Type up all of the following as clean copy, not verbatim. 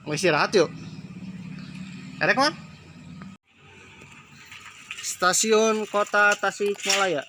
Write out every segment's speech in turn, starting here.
Mau istirahat yuk. Erek man? Stasiun Kota Tasikmalaya.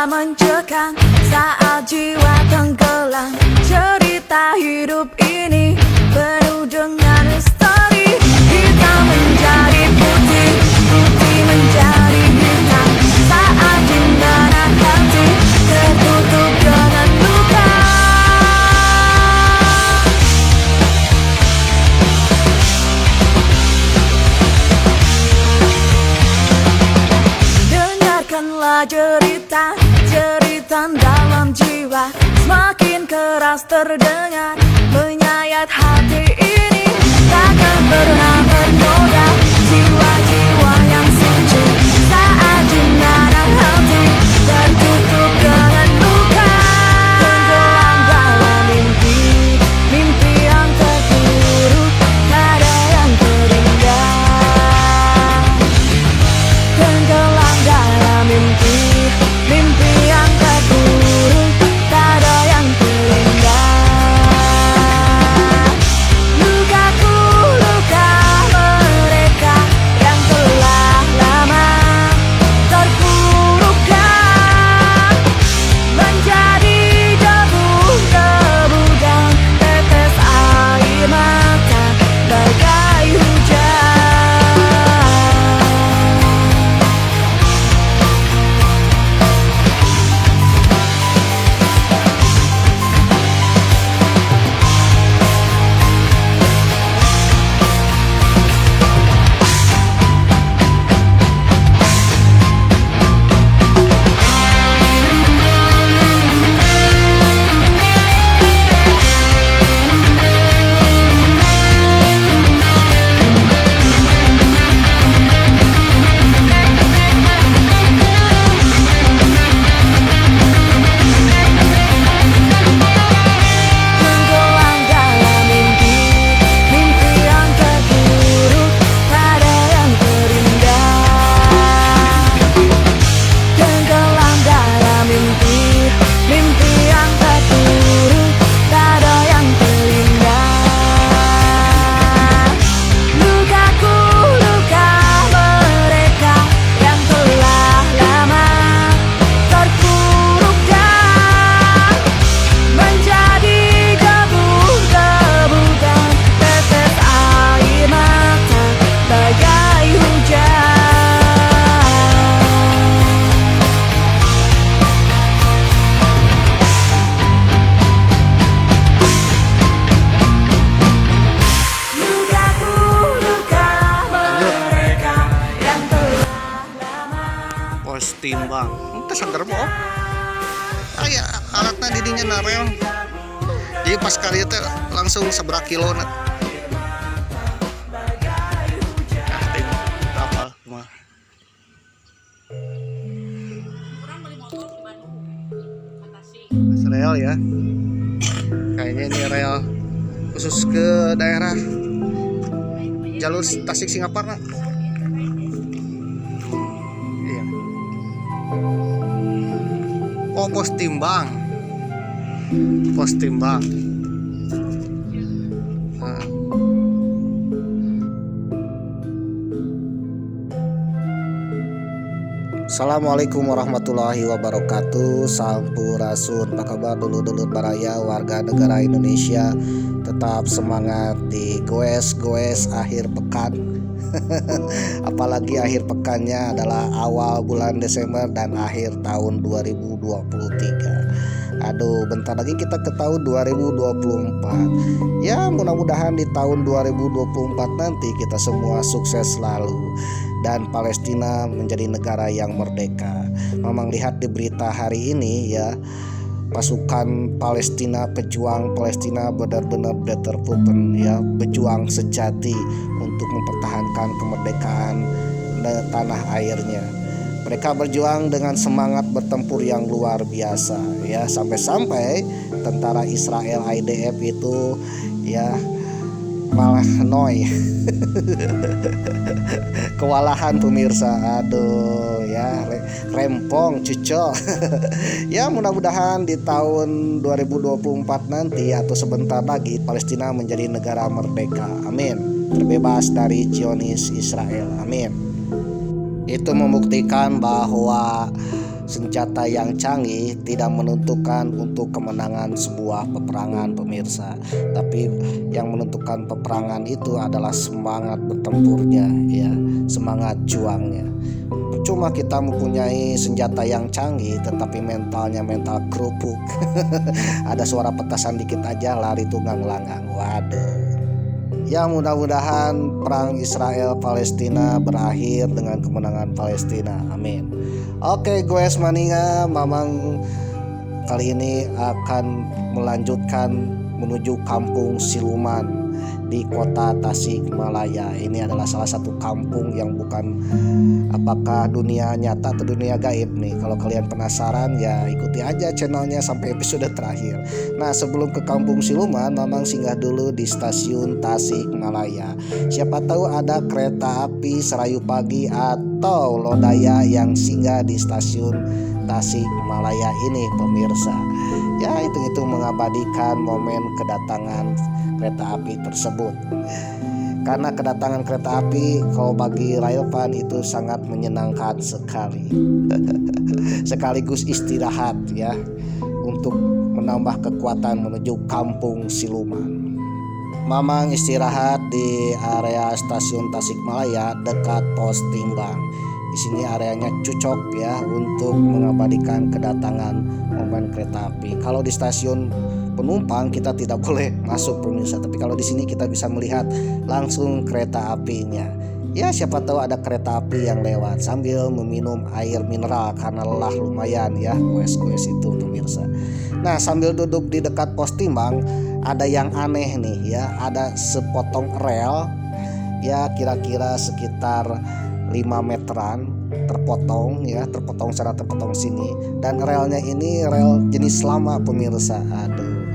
Mencekam saat jiwa tenggelam. Cerita hidup ini penuh dengan misteri. Hitam menjadi putih, putih menjadi hitam. Saat dimana hati tertutup dengan luka. Dengarkanlah cerita dalam jiwa, semakin keras terdengar, menyayat hati ini. Takkan pernah tergoda jiwa-jiwa yang suci saat dimana hati tertutup dengan luka. Tenggelam dalam mimpi, mimpi yang terburuk, tak ada yang terindah. Tenggelam dalam mimpi, mimpi yang terburuk, tak ada yang terindah. Lukaku, luka mereka yang telah lama terpurukkan, menjadi debu-debu dan tetes air mata bagai hujan. Pos timbang. Itu seger boh. Aya alatna didinya narel. Jadi pas kali itu langsung seberapa kilo na. Apa mah. Rel ya. Kayaknya ini rel khusus ke daerah jalur Tasik Singaparna. Iya. Oh, pos timbang. Pos timbang. Assalamualaikum warahmatullahi wabarakatuh. Sampurasun, apa kabar dulur-dulur baraya warga negara Indonesia. Tetap tetap semangat di goes-goes akhir pekan. Apalagi akhir pekannya adalah awal bulan Desember dan akhir tahun 2023. Aduh, bentar lagi kita ke tahun 2024. Ya, mudah-mudahan di tahun 2024 nanti kita semua sukses selalu dan Palestina menjadi negara yang merdeka. Memang lihat di berita hari ini ya, pasukan Palestina, pejuang Palestina benar-benar terpupen ya, pejuang sejati untuk mempertahankan kemerdekaan tanah airnya. Mereka berjuang dengan semangat bertempur yang luar biasa ya, sampai-sampai tentara Israel IDF itu ya malah noy kewalahan pemirsa. Aduh ya, rempong cucol. Ya, mudah-mudahan di tahun 2024 nanti atau sebentar lagi Palestina menjadi negara merdeka, amin, terbebas dari Zionis Israel, amin. Itu membuktikan bahwa senjata yang canggih tidak menentukan untuk kemenangan sebuah peperangan pemirsa, tapi yang menentukan peperangan itu adalah semangat bertempurnya ya, semangat juangnya. Percuma kita mempunyai senjata yang canggih tetapi mentalnya mental kerupuk. Ada suara petasan dikit aja lari tunggang langgang. Waduh. Ya, mudah-mudahan perang Israel Palestina berakhir dengan kemenangan Palestina, amin. Oke guys mania, Mamang kali ini akan melanjutkan menuju kampung siluman di kota Tasikmalaya. Ini adalah salah satu kampung yang bukan apakah dunia nyata atau dunia gaib nih. Kalau kalian penasaran ya ikuti aja channelnya sampai episode terakhir. Nah, sebelum ke kampung siluman, Mamang singgah dulu di stasiun Tasikmalaya. Siapa tahu ada kereta api Serayu Pagi atau Lodaya yang singgah di stasiun Tasikmalaya ini pemirsa. Ya, itu mengabadikan momen kedatangan kereta api tersebut. Karena kedatangan kereta api kalau bagi Rayovan itu sangat menyenangkan sekali. Sekaligus istirahat ya, untuk menambah kekuatan menuju kampung siluman. Mamang istirahat di area stasiun Tasikmalaya dekat pos timbang. Di sini areanya cocok ya untuk mengabadikan kedatangan momen kereta api. Kalau di stasiun penumpang kita tidak boleh masuk pemirsa, tapi kalau di sini kita bisa melihat langsung kereta apinya. Ya, siapa tahu ada kereta api yang lewat sambil meminum air mineral karena lelah lumayan ya, goes-goes itu pemirsa. Nah, sambil duduk di dekat pos timbang ada yang aneh nih ya, ada sepotong rel ya kira-kira sekitar 5 meteran terpotong secara terpotong sini, dan relnya ini rel jenis lama pemirsa. Aduh,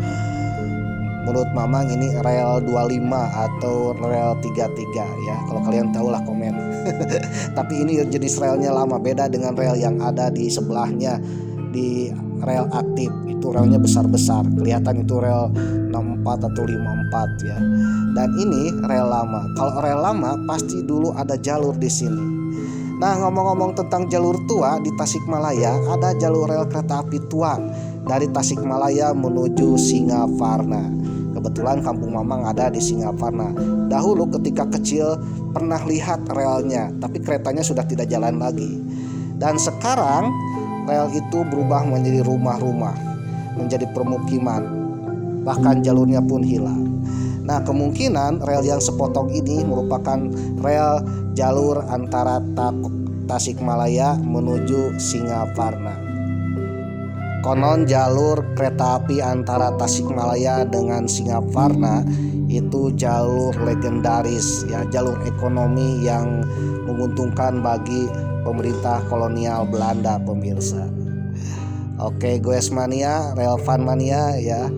menurut Mamang ini rel 25 atau rel 33 ya, kalau kalian tahu lah komen. Tapi ini jenis relnya lama, beda dengan rel yang ada di sebelahnya di rel aktif. Itu relnya besar-besar, kelihatan itu rel 64 atau 54 ya. Dan ini rel lama. Kalau rel lama pasti dulu ada jalur di sini. Nah, ngomong-ngomong tentang jalur tua di Tasikmalaya, ada jalur rel kereta api tua dari Tasikmalaya menuju Singaparna. Kebetulan kampung Mamang ada di Singaparna. Dahulu ketika kecil pernah lihat relnya, tapi keretanya sudah tidak jalan lagi. Dan sekarang rel itu berubah menjadi rumah-rumah, menjadi permukiman, bahkan jalurnya pun hilang. Nah, kemungkinan rel yang sepotong ini merupakan rel jalur antara Tasikmalaya menuju Singaparna. Konon jalur kereta api antara Tasikmalaya dengan Singaparna itu jalur legendaris ya, jalur ekonomi yang menguntungkan bagi pemerintah kolonial Belanda pemirsa. Oke goes mania, Rayovan mania ya,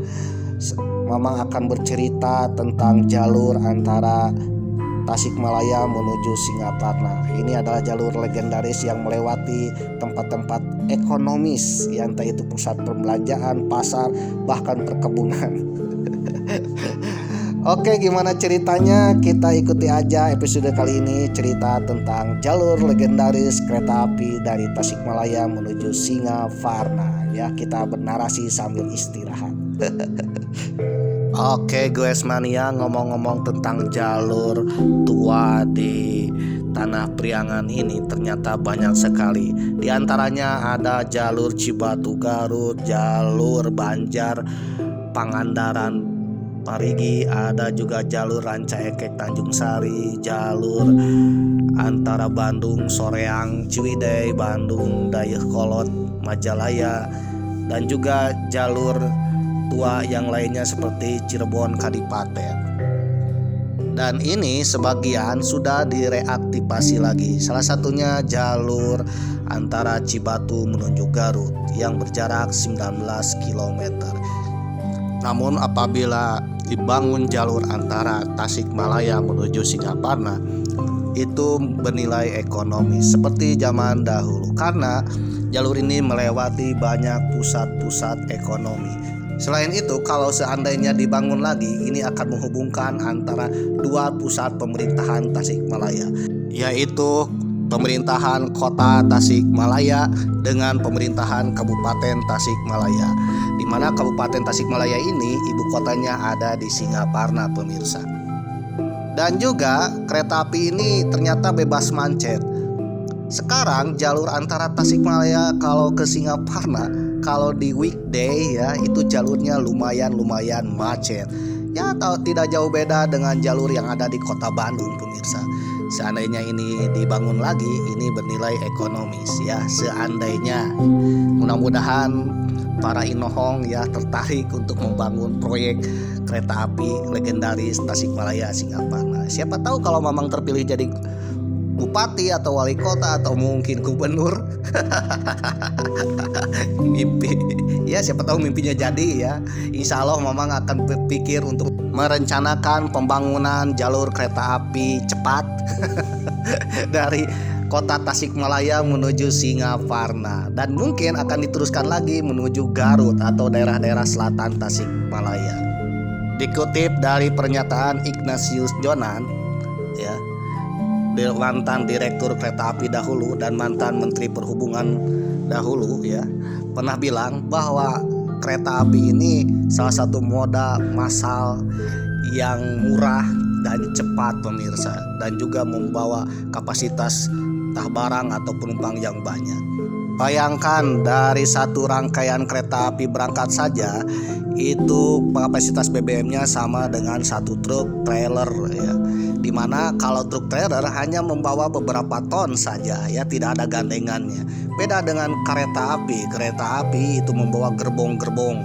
Mamang akan bercerita tentang jalur antara Tasikmalaya menuju Singaparna. Ini adalah jalur legendaris yang melewati tempat-tempat ekonomis ya, entah itu pusat perbelanjaan, pasar, bahkan perkebunan. Oke, gimana ceritanya? Kita ikuti aja episode kali ini, cerita tentang jalur legendaris kereta api dari Tasikmalaya menuju Singaparna ya. Kita bernarasi sambil istirahat. Oke guys mania, ngomong-ngomong tentang jalur tua di Tanah Priangan ini ternyata banyak sekali. Di antaranya ada jalur Cibatu Garut, jalur Banjar Pangandaran Parigi, ada juga jalur Ranca Ekek Tanjung Sari, jalur antara Bandung Soreang Ciwidey, Bandung Dayakolot Majalaya, dan juga jalur tua yang lainnya seperti Cirebon Kadipaten. Dan ini sebagian sudah direaktivasi lagi. Salah satunya jalur antara Cibatu menuju Garut yang berjarak 19 km. Namun apabila dibangun jalur antara Tasikmalaya menuju Singaparna, itu bernilai ekonomis seperti zaman dahulu karena jalur ini melewati banyak pusat-pusat ekonomi. Selain itu, kalau seandainya dibangun lagi, ini akan menghubungkan antara dua pusat pemerintahan Tasikmalaya, yaitu pemerintahan kota Tasikmalaya dengan pemerintahan Kabupaten Tasikmalaya, di mana Kabupaten Tasikmalaya ini ibu kotanya ada di Singaparna pemirsa. Dan juga kereta api ini ternyata bebas macet. Sekarang jalur antara Tasikmalaya kalau ke Singaparna, kalau di weekday ya itu jalurnya lumayan macet. Ya tidak jauh beda dengan jalur yang ada di kota Bandung pemirsa. Seandainya ini dibangun lagi, ini bernilai ekonomis ya, seandainya. Mudah-mudahan para inohong ya tertarik untuk membangun proyek kereta api legendaris Tasikmalaya Singaparna. Siapa tahu kalau Mamang terpilih jadi bupati atau wali kota atau mungkin gubernur. Mimpi ya, siapa tahu mimpinya jadi ya. Insya Allah Mamang akan berpikir untuk merencanakan pembangunan jalur kereta api cepat dari kota Tasikmalaya menuju Singaparna, dan mungkin akan diteruskan lagi menuju Garut atau daerah-daerah selatan Tasikmalaya. Dikutip dari pernyataan Ignatius Jonan ya, mantan direktur kereta api dahulu dan mantan menteri perhubungan dahulu ya, pernah bilang bahwa kereta api ini salah satu moda massal yang murah dan cepat pemirsa, dan juga membawa kapasitas barang atau penumpang yang banyak. Bayangkan dari satu rangkaian kereta api berangkat saja itu kapasitas BBM-nya sama dengan satu truk trailer ya. Dimana kalau truk trailer hanya membawa beberapa ton saja ya, tidak ada gandengannya. Beda dengan kereta api itu membawa gerbong-gerbong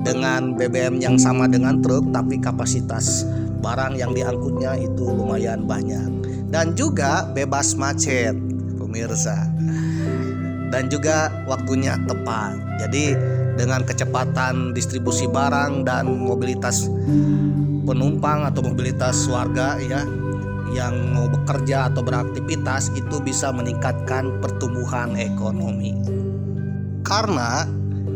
dengan BBM yang sama dengan truk, tapi kapasitas barang yang diangkutnya itu lumayan banyak. Dan juga bebas macet pemirsa, dan juga waktunya tepat. Jadi dengan kecepatan distribusi barang dan mobilitas penumpang atau mobilitas warga ya yang mau bekerja atau beraktivitas, itu bisa meningkatkan pertumbuhan ekonomi. Karena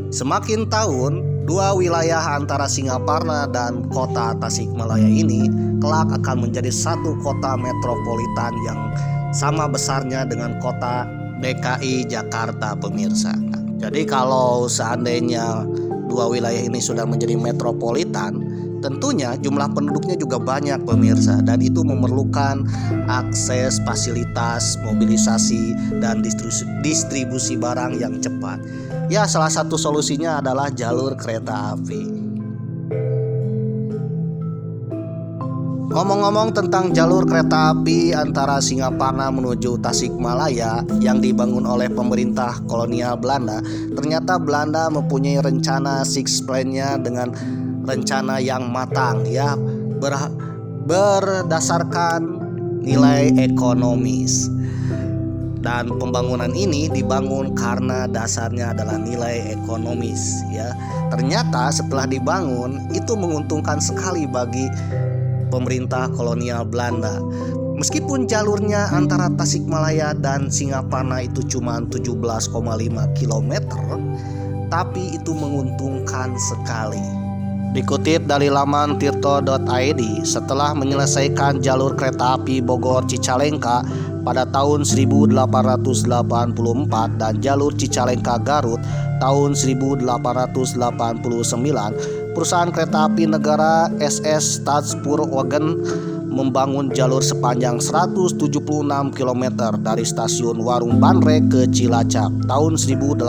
semakin tahun dua wilayah antara Singaparna dan kota Tasikmalaya ini kelak akan menjadi satu kota metropolitan yang sama besarnya dengan kota DKI Jakarta pemirsa. Jadi kalau seandainya dua wilayah ini sudah menjadi metropolitan, tentunya jumlah penduduknya juga banyak pemirsa, dan itu memerlukan akses, fasilitas, mobilisasi, dan distribusi barang yang cepat. Ya, salah satu solusinya adalah jalur kereta api. Ngomong-ngomong tentang jalur kereta api antara Singaparna menuju Tasikmalaya yang dibangun oleh pemerintah kolonial Belanda, ternyata Belanda mempunyai rencana six plan-nya dengan rencana yang matang ya, berdasarkan nilai ekonomis. Dan pembangunan ini dibangun karena dasarnya adalah nilai ekonomis ya. Ternyata setelah dibangun itu menguntungkan sekali bagi pemerintah kolonial Belanda. Meskipun jalurnya antara Tasikmalaya dan Singaparna itu cuma 17,5 km, tapi itu menguntungkan sekali. Dikutip dari laman tirto.id, setelah menyelesaikan jalur kereta api Bogor Cicalengka pada tahun 1884 dan jalur Cicalengka Garut tahun 1889, perusahaan kereta api negara SS Staatspoorwegen membangun jalur sepanjang 176 km dari stasiun Warung Banre ke Cilacap tahun 1889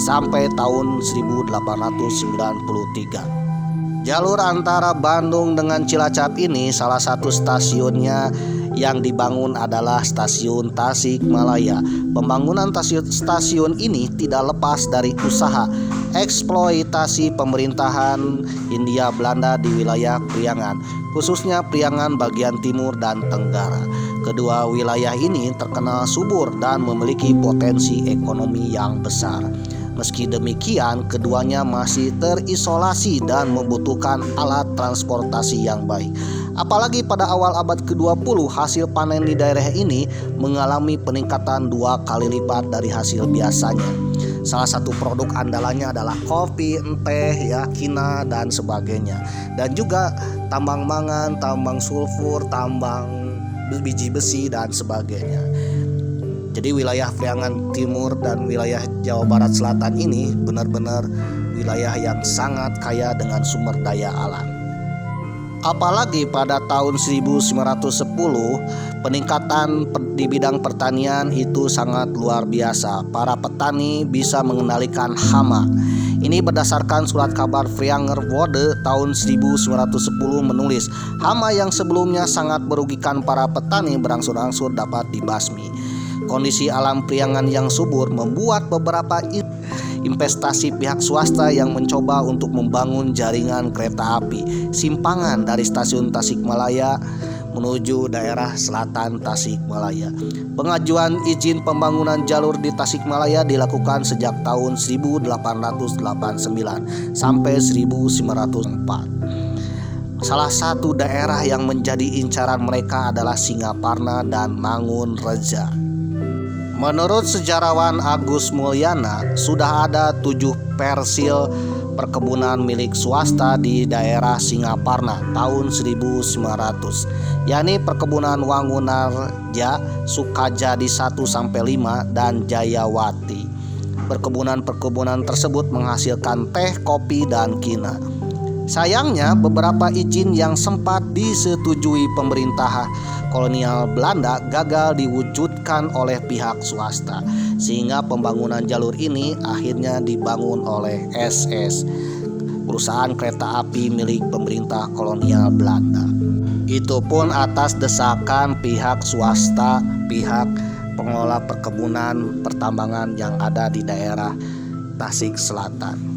sampai tahun 1893. Jalur antara Bandung dengan Cilacap ini salah satu stasiunnya yang dibangun adalah stasiun Tasikmalaya. Pembangunan stasiun ini tidak lepas dari usaha eksploitasi pemerintahan Hindia Belanda di wilayah Priangan, khususnya Priangan bagian timur dan tenggara. Kedua wilayah ini terkenal subur dan memiliki potensi ekonomi yang besar. Meski demikian, keduanya masih terisolasi dan membutuhkan alat transportasi yang baik. Apalagi pada awal abad ke-20, hasil panen di daerah ini mengalami peningkatan 2 kali lipat dari hasil biasanya. Salah satu produk andalannya adalah kopi, teh, kina, dan sebagainya. Dan juga tambang mangan, tambang sulfur, tambang biji besi, dan sebagainya. Jadi wilayah Priangan Timur dan wilayah Jawa Barat Selatan ini benar-benar wilayah yang sangat kaya dengan sumber daya alam. Apalagi pada tahun 1910 peningkatan di bidang pertanian itu sangat luar biasa. Para petani bisa mengendalikan hama. Ini berdasarkan surat kabar Vrianger Wode tahun 1910 menulis, hama yang sebelumnya sangat merugikan para petani berangsur-angsur dapat dibasmi. Kondisi alam Priangan yang subur membuat beberapa investasi pihak swasta yang mencoba untuk membangun jaringan kereta api simpangan dari stasiun Tasikmalaya menuju daerah selatan Tasikmalaya. Pengajuan izin pembangunan jalur di Tasikmalaya dilakukan sejak tahun 1889 sampai 1904. Salah satu daerah yang menjadi incaran mereka adalah Singaparna dan Mangunreja. Menurut sejarawan Agus Mulyana, sudah ada 7 persil perkebunan milik swasta di daerah Singaparna tahun 1900, yakni perkebunan Wangunarja, Sukajadi 1-5 dan Jayawati. Perkebunan-perkebunan tersebut menghasilkan teh, kopi, dan kina. Sayangnya beberapa izin yang sempat disetujui pemerintah kolonial Belanda gagal diwujudkan oleh pihak swasta, sehingga pembangunan jalur ini akhirnya dibangun oleh SS, perusahaan kereta api milik pemerintah kolonial Belanda. Itu pun atas desakan pihak swasta, pihak pengelola perkebunan pertambangan yang ada di daerah Tasik Selatan.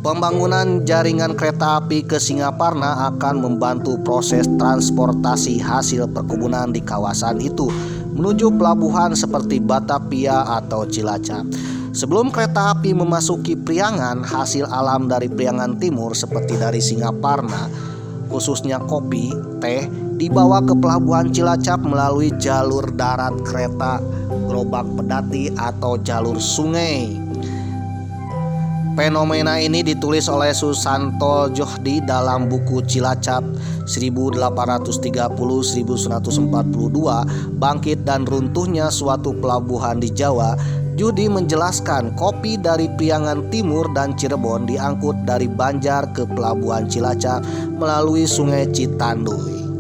Pembangunan jaringan kereta api ke Singaparna akan membantu proses transportasi hasil perkebunan di kawasan itu menuju pelabuhan seperti Batavia atau Cilacap. Sebelum kereta api memasuki Priangan, hasil alam dari Priangan Timur seperti dari Singaparna, khususnya kopi, teh, dibawa ke pelabuhan Cilacap melalui jalur darat kereta gerobak pedati atau jalur sungai. Fenomena ini ditulis oleh Susanto Johdi dalam buku Cilacap 1830-1942, Bangkit dan Runtuhnya Suatu Pelabuhan di Jawa. Judi menjelaskan kopi dari Priangan Timur dan Cirebon diangkut dari Banjar ke pelabuhan Cilacap melalui Sungai Citanduy.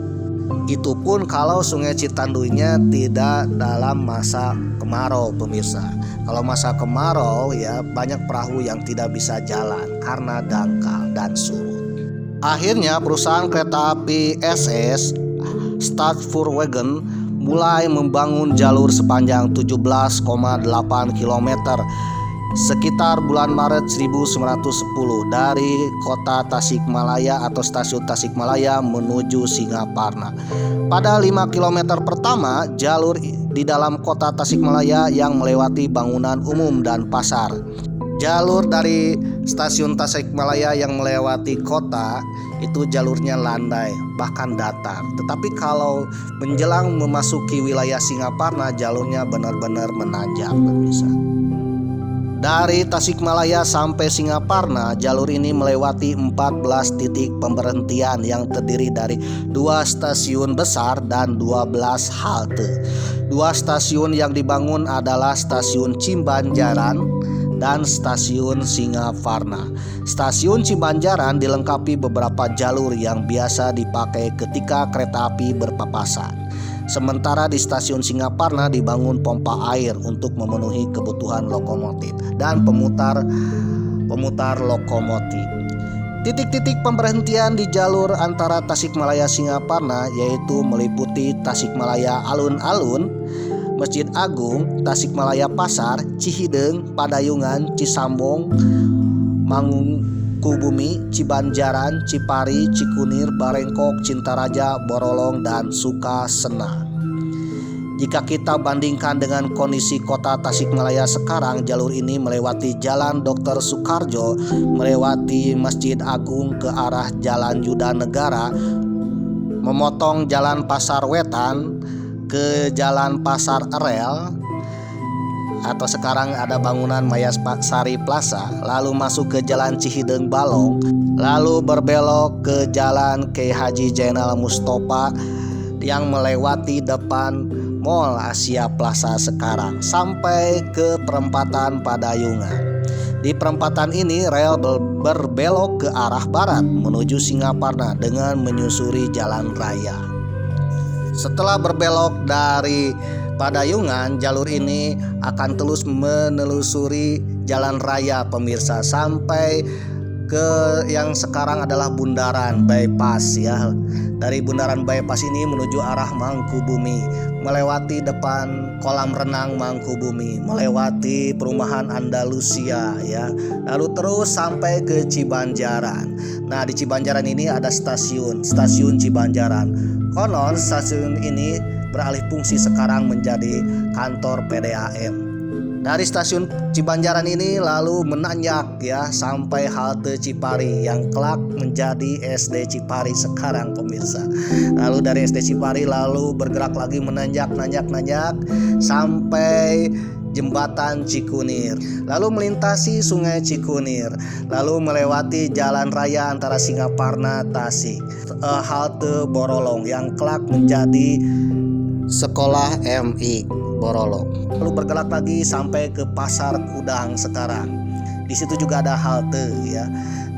Itu pun kalau Sungai Citanduynya tidak dalam masa kemarau, pemirsa. Kalau masa kemarau banyak perahu yang tidak bisa jalan karena dangkal dan surut. Akhirnya perusahaan kereta api SS Staatspoorwegen mulai membangun jalur sepanjang 17,8 km sekitar bulan Maret 1910 dari kota Tasikmalaya atau stasiun Tasikmalaya menuju Singaparna. Pada 5 km pertama, jalur di dalam kota Tasikmalaya yang melewati bangunan umum dan pasar. Jalur dari stasiun Tasikmalaya yang melewati kota itu jalurnya landai, bahkan datar. Tetapi kalau menjelang memasuki wilayah Singaparna, jalurnya benar-benar menanjak, pemirsa. Dari Tasikmalaya sampai Singaparna, jalur ini melewati 14 titik pemberhentian yang terdiri dari 2 stasiun besar dan 12 halte. 2 stasiun yang dibangun adalah stasiun Cimbanjaran dan Stasiun Singaparna. Stasiun Cibanjaran dilengkapi beberapa jalur yang biasa dipakai ketika kereta api berpapasan. Sementara di Stasiun Singaparna dibangun pompa air untuk memenuhi kebutuhan lokomotif dan pemutar lokomotif. Titik-titik pemberhentian di jalur antara Tasikmalaya Singaparna yaitu meliputi Tasikmalaya Alun-Alun, Masjid Agung, Tasikmalaya Pasar, Cihideng, Padayungan, Cisambong, Mangkubumi, Cibanjaran, Cipari, Cikunir, Barengkok, Cintaraja, Borolong, dan Sukasena. Jika kita bandingkan dengan kondisi kota Tasikmalaya sekarang, jalur ini melewati Jalan Dr. Soekarjo, melewati Masjid Agung ke arah Jalan Yudanegara, memotong Jalan Pasar Wetan ke Jalan Pasar Rel, atau sekarang ada bangunan Mayasari Plaza, lalu masuk ke Jalan Cihideng Balong, lalu berbelok ke Jalan Kiai Haji Zainal Mustofa yang melewati depan Mall Asia Plaza sekarang sampai ke perempatan Padayungan. Di perempatan ini rel berbelok ke arah barat menuju Singaparna dengan menyusuri jalan raya. Setelah berbelok dari Padayungan, jalur ini akan terus menelusuri jalan raya pemirsa sampai ke yang sekarang adalah Bundaran Bypass ya. Dari Bundaran Bypass ini menuju arah Mangkubumi, melewati depan kolam renang Mangkubumi, melewati perumahan Andalusia ya. Lalu terus sampai ke Cibanjaran. Nah, di Cibanjaran ini ada stasiun Cibanjaran. Konon stasiun ini beralih fungsi sekarang menjadi kantor PDAM. Dari stasiun Cibanjaran ini lalu menanjak ya sampai halte Cipari yang kelak menjadi SD Cipari sekarang pemirsa. Lalu dari SD Cipari lalu bergerak lagi menanjak sampai Jembatan Cikunir, lalu melintasi Sungai Cikunir, lalu melewati jalan raya antara Singaparna Tasik, halte Borolong yang kelak menjadi Sekolah MI Borolong. Lalu bergerak lagi sampai ke Pasar Kudang sekarang. Di situ juga ada halte ya.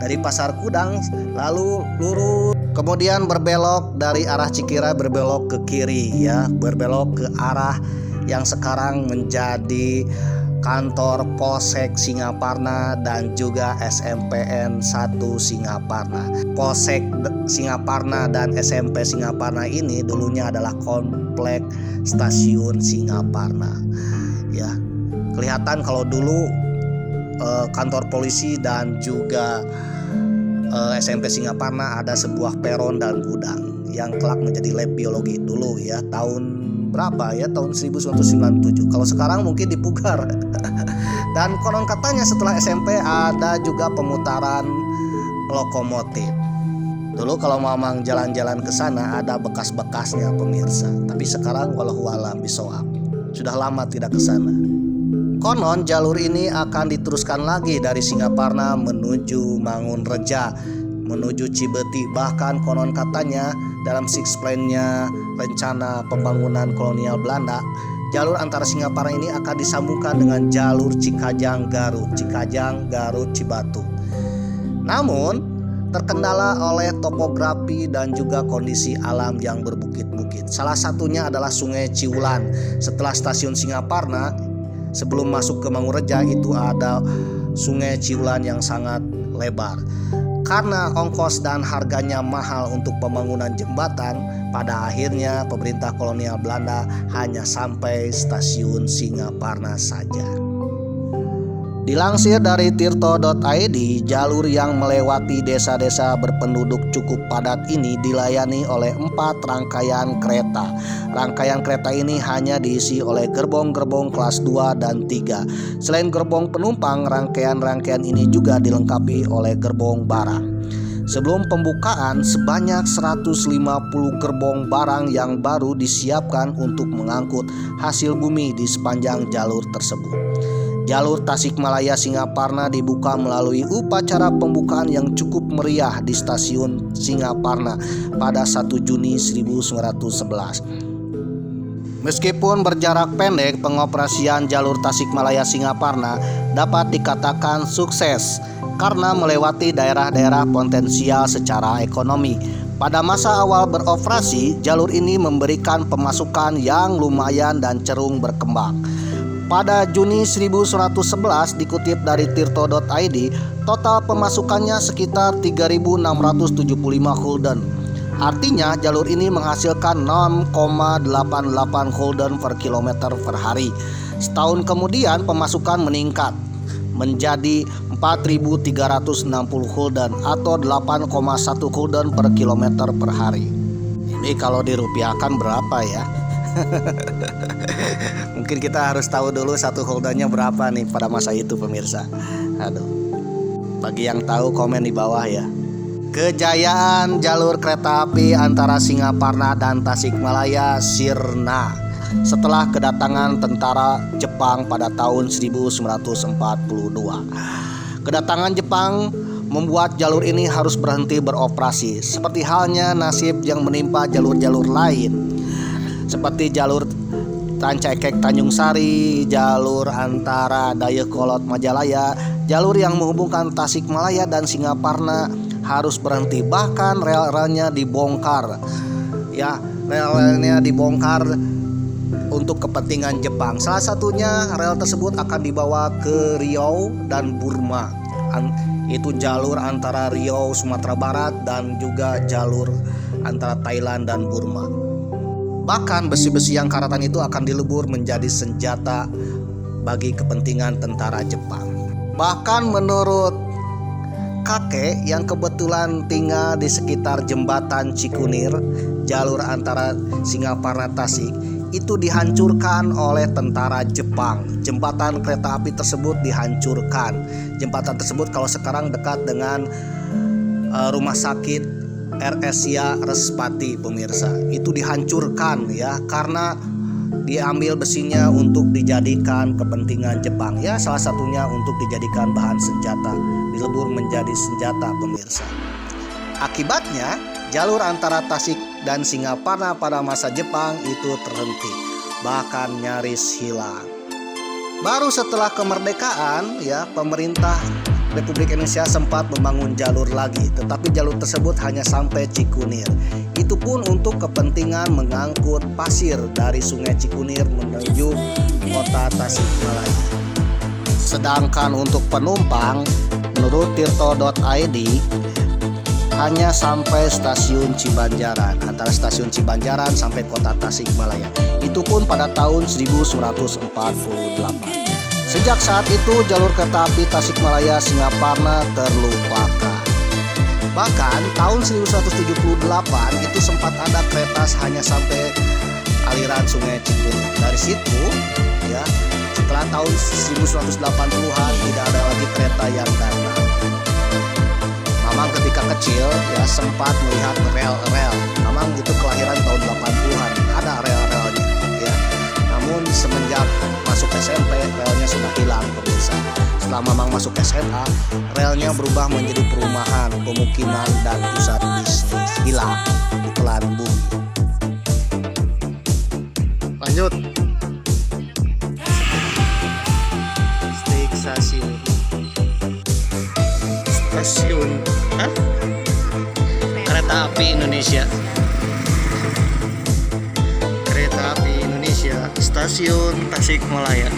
Dari Pasar Kudang lalu lurus, kemudian berbelok dari arah Cikira, berbelok ke kiri ya, berbelok ke arah yang sekarang menjadi kantor Polsek Singaparna dan juga SMPN 1 Singaparna. Polsek Singaparna dan SMP Singaparna ini dulunya adalah komplek Stasiun Singaparna. Ya, kelihatan kalau dulu kantor polisi dan juga SMP Singaparna ada sebuah peron dan gudang yang kelak menjadi lab biologi dulu ya, tahun berapa ya, tahun 1997. Kalau sekarang mungkin dipugar. Dan konon katanya setelah SMP ada juga pemutaran lokomotif. Dulu kalau mamang jalan-jalan ke sana ada bekas-bekasnya pemirsa. Tapi sekarang wallahualam bisawab, sudah lama tidak ke sana. Konon jalur ini akan diteruskan lagi dari Singaparna menuju Mangunreja, menuju Cibeti. Bahkan konon katanya dalam six plan-nya rencana pembangunan kolonial Belanda, jalur antara Singaparna ini akan disambungkan dengan jalur Cikajang Garut Cibatu. Namun terkendala oleh topografi dan juga kondisi alam yang berbukit-bukit. Salah satunya adalah Sungai Ciulan. Setelah stasiun Singaparna, sebelum masuk ke Mangunreja itu ada Sungai Ciulan yang sangat lebar. Karena ongkos dan harganya mahal untuk pembangunan jembatan, pada akhirnya pemerintah kolonial Belanda hanya sampai stasiun Singaparna saja. Dilansir dari tirto.id, jalur yang melewati desa-desa berpenduduk cukup padat ini dilayani oleh 4 rangkaian kereta. Rangkaian kereta ini hanya diisi oleh gerbong-gerbong kelas 2 dan 3. Selain gerbong penumpang, rangkaian-rangkaian ini juga dilengkapi oleh gerbong barang. Sebelum pembukaan, sebanyak 150 gerbong barang yang baru disiapkan untuk mengangkut hasil bumi di sepanjang jalur tersebut. Jalur Tasikmalaya Singaparna dibuka melalui upacara pembukaan yang cukup meriah di stasiun Singaparna pada 1 Juni 1911. Meskipun berjarak pendek, pengoperasian jalur Tasikmalaya-Singaparna dapat dikatakan sukses karena melewati daerah-daerah potensial secara ekonomi. Pada masa awal beroperasi, jalur ini memberikan pemasukan yang lumayan dan cerung berkembang. Pada Juni 1111 dikutip dari tirto.id, total pemasukannya sekitar 3.675 gulden. Artinya jalur ini menghasilkan 6,88 gulden per kilometer per hari. Setahun kemudian pemasukan meningkat menjadi 4.360 gulden atau 8,1 gulden per kilometer per hari. Ini kalau dirupiahkan berapa ya? Mungkin kita harus tahu dulu satu guldennya berapa nih pada masa itu pemirsa. Aduh. Bagi yang tahu komen di bawah ya. Kejayaan jalur kereta api antara Singaparna dan Tasikmalaya sirna setelah kedatangan tentara Jepang pada tahun 1942. Kedatangan Jepang membuat jalur ini harus berhenti beroperasi, seperti halnya nasib yang menimpa jalur-jalur lain, seperti jalur Rancaikek Tanjung Sari, jalur antara Dayakolot Majalaya, jalur yang menghubungkan Tasikmalaya dan Singaparna harus berhenti, bahkan rel-relnya dibongkar. Ya, rel-relnya dibongkar untuk kepentingan Jepang. Salah satunya rel tersebut akan dibawa ke Riau dan Burma. Itu jalur antara Riau Sumatera Barat dan juga jalur antara Thailand dan Burma. Bahkan besi-besi yang karatan itu akan dilebur menjadi senjata bagi kepentingan tentara Jepang. Bahkan menurut kakek yang kebetulan tinggal di sekitar jembatan Cikunir, jalur antara Singaparna Tasik, itu dihancurkan oleh tentara Jepang. Jembatan kereta api tersebut dihancurkan. Jembatan tersebut kalau sekarang dekat dengan rumah sakit RSIA Respati pemirsa. Itu dihancurkan ya karena diambil besinya untuk dijadikan kepentingan Jepang. Ya salah satunya untuk dijadikan bahan senjata, dilebur menjadi senjata pemirsa. Akibatnya jalur antara Tasik dan Singaparna pada masa Jepang itu terhenti, bahkan nyaris hilang. Baru setelah kemerdekaan ya pemerintah Republik Indonesia sempat membangun jalur lagi, tetapi jalur tersebut hanya sampai Cikunir. Itu pun untuk kepentingan mengangkut pasir dari Sungai Cikunir menuju kota Tasikmalaya. Sedangkan untuk penumpang, menurut tirto.id hanya sampai stasiun Cibanjaran, antara stasiun Cibanjaran sampai kota Tasikmalaya. Itu pun pada tahun 1948. Sejak saat itu jalur kereta api Tasikmalaya Singaparna terlupakan. Bahkan tahun 1978 itu sempat ada kereta hanya sampai aliran Sungai Cikunir. Dari situ ya setelah tahun 1980-an tidak ada lagi kereta yang datang. Mamang ketika kecil ya sempat melihat rel-rel. Mamang itu kelahiran tahun 80-an, ada rel-relnya ya. Namun semenjak masuk SMP relnya sudah hilang pemirsa. Setelah Mamang masuk SMA, relnya berubah menjadi perumahan, pemukiman dan pusat bisnis. Hilang ditelan bumi. Lanjut. Stasiun Kereta Api Indonesia. Kereta Api Indonesia, Stasiun Tasikmalaya.